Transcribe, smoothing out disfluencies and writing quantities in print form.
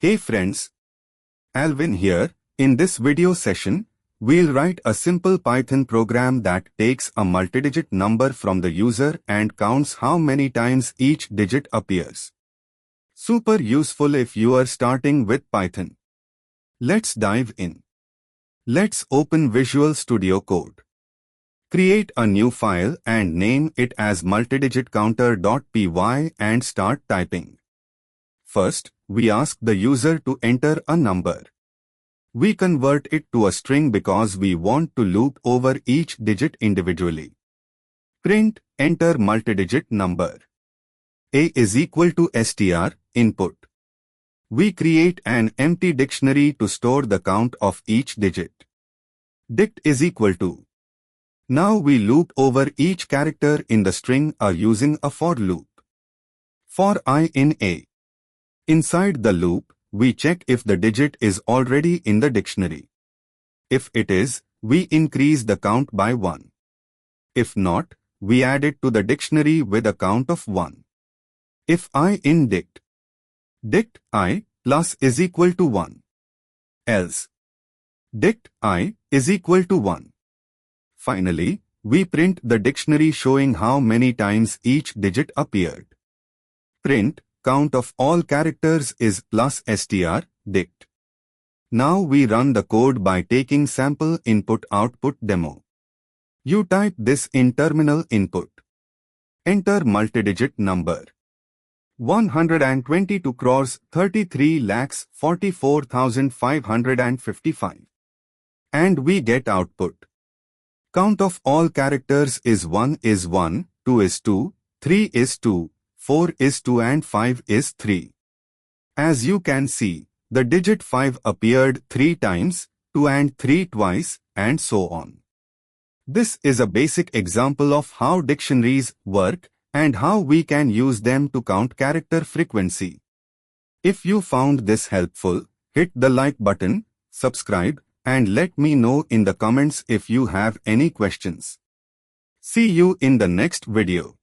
Hey friends, Alvin here. In this video session, we'll write a simple Python program that takes a multi-digit number from the user and counts how many times each digit appears. Super useful if you are starting with Python. Let's dive in. Let's open Visual Studio Code. Create a new file and name it as multidigitcounter.py and start typing. First, we ask the user to enter a number. We convert it to a string because we want to loop over each digit individually. Print, enter multi-digit number. A is equal to str, input. We create an empty dictionary to store the count of each digit. Dict is equal to. Now we loop over each character in the string using a for loop. For I in A. Inside the loop, we check if the digit is already in the dictionary. If it is, we increase the count by 1. If not, we add it to the dictionary with a count of 1. If I in dict, dict I plus is equal to 1. Else, dict I is equal to 1. Finally, we print the dictionary showing how many times each digit appeared. Print, count of all characters is plus str, dict. Now we run the code by taking sample input-output demo. You type this in terminal input. Enter multi-digit number. 122 crores 33 lakhs 44,555. And we get output. Count of all characters is 1 is 1, 2 is 2, 3 is 2, 4 is 2 and 5 is 3. As you can see, the digit 5 appeared 3 times, 2 and 3 twice, and so on. This is a basic example of how dictionaries work and how we can use them to count character frequency. If you found this helpful, hit the like button, subscribe, and let me know in the comments if you have any questions. See you in the next video.